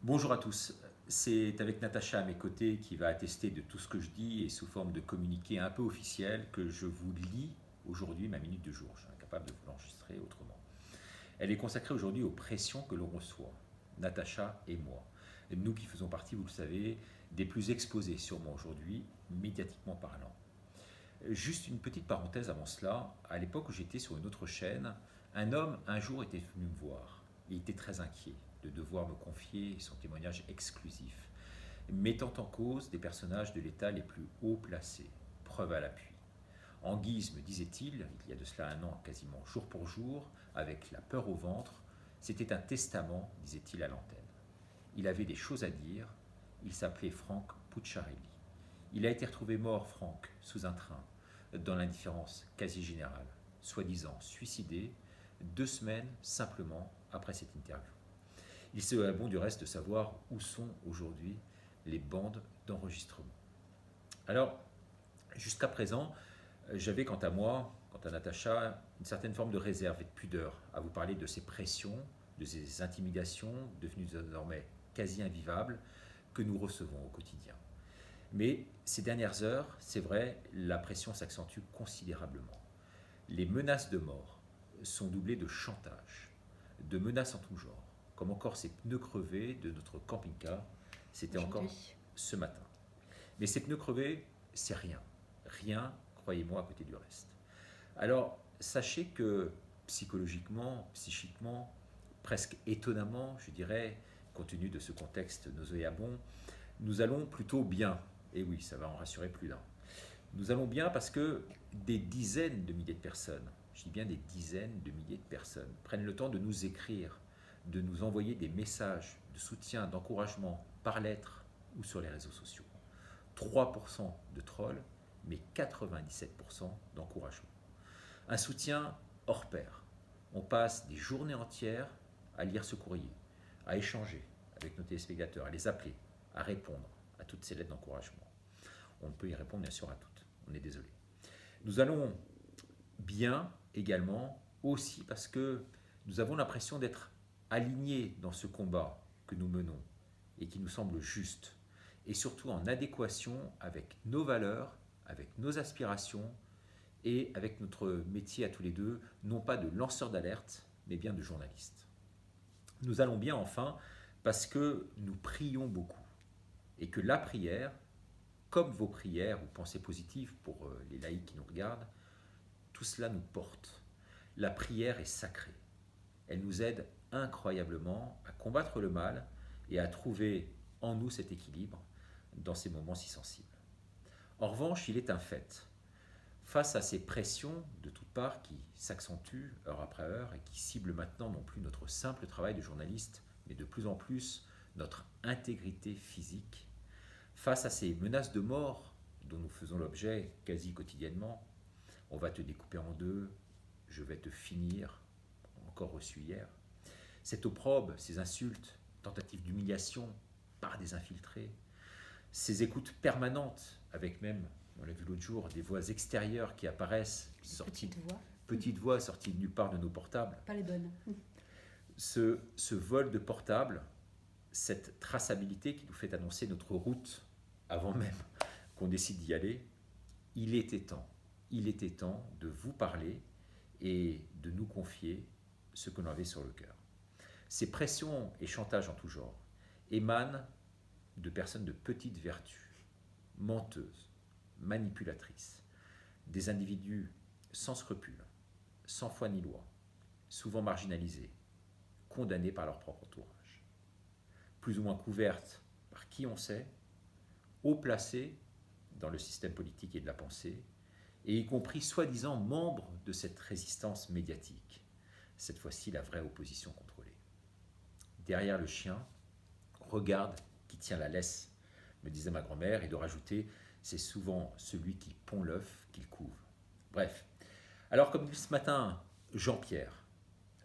Bonjour à tous, c'est avec Natacha à mes côtés qui va attester de tout ce que je dis et sous forme de communiqué un peu officiel que je vous lis aujourd'hui ma minute du jour. Je suis incapable de vous l'enregistrer autrement. Elle est consacrée aujourd'hui aux pressions que l'on reçoit, Natacha et moi. Et nous qui faisons partie, vous le savez, des plus exposés sûrement aujourd'hui, médiatiquement parlant. Juste une petite parenthèse avant cela, à l'époque où j'étais sur une autre chaîne, un homme un jour était venu me voir. Il était très inquiet de devoir me confier son témoignage exclusif, mettant en cause des personnages de l'État les plus haut placés. Preuve à l'appui. En guise, me disait-il, il y a de cela un an quasiment jour pour jour, avec la peur au ventre, c'était un testament, disait-il à l'antenne. Il avait des choses à dire, il s'appelait Franck Pucciarelli. Il a été retrouvé mort, Franck, sous un train, dans l'indifférence quasi générale, soi-disant suicidé, 2 semaines simplement après cette interview. Il serait bon du reste de savoir où sont aujourd'hui les bandes d'enregistrement. Alors, jusqu'à présent, j'avais quant à moi, quant à Natacha, une certaine forme de réserve et de pudeur à vous parler de ces pressions, de ces intimidations devenues désormais quasi invivables que nous recevons au quotidien. Mais ces dernières heures, c'est vrai, la pression s'accentue considérablement. Les menaces de mort sont doublées de chantage, de menaces en tout genre, comme encore ces pneus crevés de notre camping-car, c'était encore Aujourd'hui. ce matin. Mais ces pneus crevés, c'est rien. Rien, croyez-moi, à côté du reste. Alors, sachez que psychologiquement, psychiquement, presque étonnamment, je dirais, compte tenu de ce contexte nauséabond, nous allons plutôt bien. Et oui, ça va en rassurer plus d'un. Nous allons bien parce que des dizaines de milliers de personnes, je dis bien des dizaines de milliers de personnes, prennent le temps de nous écrire, de nous envoyer des messages de soutien, d'encouragement par lettre ou sur les réseaux sociaux. 3% de trolls, mais 97% d'encouragement. Un soutien hors pair. On passe des journées entières à lire ce courrier, à échanger avec nos téléspectateurs, à les appeler, à répondre à toutes ces lettres d'encouragement. On ne peut y répondre bien sûr à toutes, on est désolé. Nous allons bien également aussi parce que nous avons l'impression d'être alignés dans ce combat que nous menons et qui nous semble juste et surtout en adéquation avec nos valeurs, avec nos aspirations et avec notre métier à tous les deux, non pas de lanceur d'alerte, mais bien de journaliste. Nous allons bien enfin parce que nous prions beaucoup et que la prière, comme vos prières ou pensées positives pour les laïcs qui nous regardent, tout cela nous porte. La prière est sacrée. Elle nous aide incroyablement à combattre le mal et à trouver en nous cet équilibre dans ces moments si sensibles. En revanche, il est un fait, face à ces pressions de toutes parts qui s'accentuent heure après heure et qui ciblent maintenant non plus notre simple travail de journaliste, mais de plus en plus notre intégrité physique, face à ces menaces de mort dont nous faisons l'objet quasi quotidiennement, on va te découper en deux, je vais te finir, encore reçu hier. Cette opprobre, ces insultes, tentatives d'humiliation par des infiltrés, ces écoutes permanentes, avec même, on l'a vu l'autre jour, des voix extérieures qui apparaissent, Petite voix, petites voix sorties de nulle part de nos portables. pas les bonnes. Ce vol de portable, cette traçabilité qui nous fait annoncer notre route avant même qu'on décide d'y aller, il était temps. Il était temps de vous parler et de nous confier ce que l'on avait sur le cœur. Ces pressions et chantages en tout genre émanent de personnes de petite vertu, menteuses, manipulatrices, des individus sans scrupules, sans foi ni loi, souvent marginalisés, condamnés par leur propre entourage, plus ou moins couvertes par qui on sait, haut placés dans le système politique et de la pensée, et y compris soi-disant membres de cette résistance médiatique, cette fois-ci la vraie opposition contrôlée. Derrière le chien, regarde qui tient la laisse, me disait ma grand-mère, et de rajouter, c'est souvent celui qui pond l'œuf qu'il couve. Bref, alors comme dit ce matin Jean-Pierre,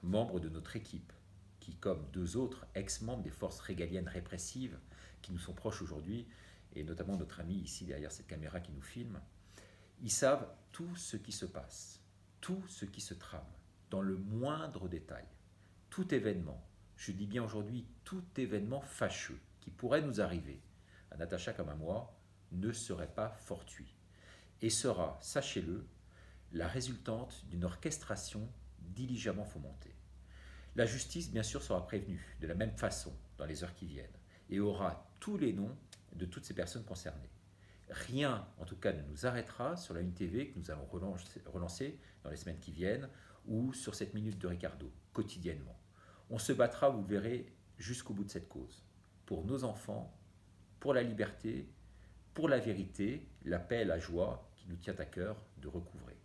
membre de notre équipe, qui, comme deux autres ex-membres des forces régaliennes répressives qui nous sont proches aujourd'hui, et notamment notre ami ici derrière cette caméra qui nous filme, ils savent tout ce qui se passe, tout ce qui se trame, dans le moindre détail, tout événement, je dis bien aujourd'hui tout événement fâcheux qui pourrait nous arriver, à Natacha comme à moi, ne serait pas fortuit et sera, sachez-le, la résultante d'une orchestration diligemment fomentée. La justice, bien sûr, sera prévenue de la même façon dans les heures qui viennent et aura tous les noms de toutes ces personnes concernées. Rien, en tout cas, ne nous arrêtera sur la Une TV que nous allons relancer dans les semaines qui viennent ou sur cette minute de Ricardo, quotidiennement. On se battra, vous le verrez, jusqu'au bout de cette cause. Pour nos enfants, pour la liberté, pour la vérité, la paix et la joie qui nous tient à cœur de recouvrer,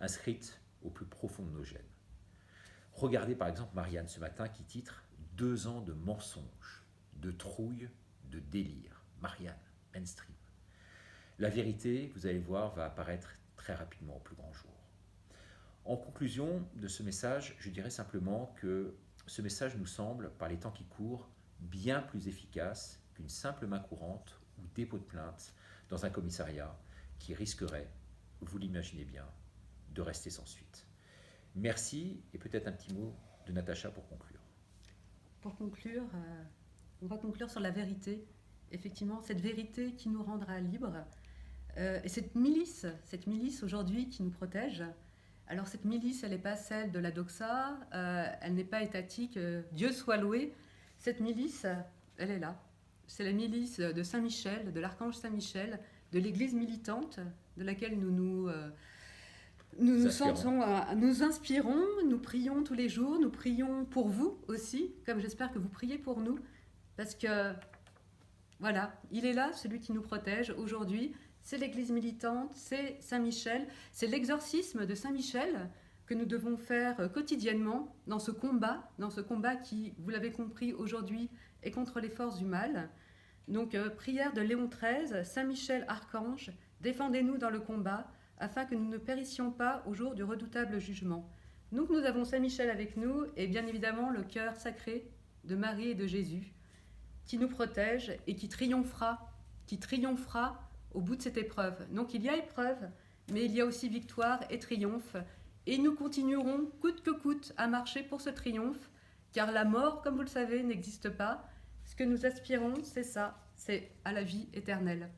inscrite au plus profond de nos gènes. Regardez par exemple Marianne ce matin qui titre « 2 ans de mensonges, de trouille, de délire ». Marianne, mainstream. La vérité, vous allez voir, va apparaître très rapidement au plus grand jour. En conclusion de ce message, je dirais simplement que ce message nous semble, par les temps qui courent, bien plus efficace qu'une simple main courante ou dépôt de plainte dans un commissariat qui risquerait, vous l'imaginez bien, de rester sans suite. Merci et peut-être un petit mot de Natacha pour conclure. Pour conclure, on va conclure sur la vérité. Effectivement, cette vérité qui nous rendra libres. Et cette milice aujourd'hui qui nous protège. Alors cette milice, elle n'est pas celle de la doxa, elle n'est pas étatique, Dieu soit loué. Cette milice, elle est là. C'est la milice de Saint-Michel, de l'archange Saint-Michel, de l'église militante, de laquelle nous inspirons, nous prions tous les jours, nous prions pour vous aussi, comme j'espère que vous priez pour nous, parce que, voilà, il est là, celui qui nous protège aujourd'hui. C'est l'église militante, c'est Saint-Michel, c'est l'exorcisme de Saint-Michel que nous devons faire quotidiennement dans ce combat qui, vous l'avez compris aujourd'hui, est contre les forces du mal. Donc, prière de Léon XIII, Saint-Michel archange, défendez-nous dans le combat, afin que nous ne périssions pas au jour du redoutable jugement. Donc nous avons Saint-Michel avec nous, et bien évidemment le cœur sacré de Marie et de Jésus, qui nous protège et qui triomphera au bout de cette épreuve. Donc il y a épreuve, mais il y a aussi victoire et triomphe. Et nous continuerons coûte que coûte à marcher pour ce triomphe, car la mort, comme vous le savez, n'existe pas. Ce que nous aspirons, c'est ça, c'est à la vie éternelle.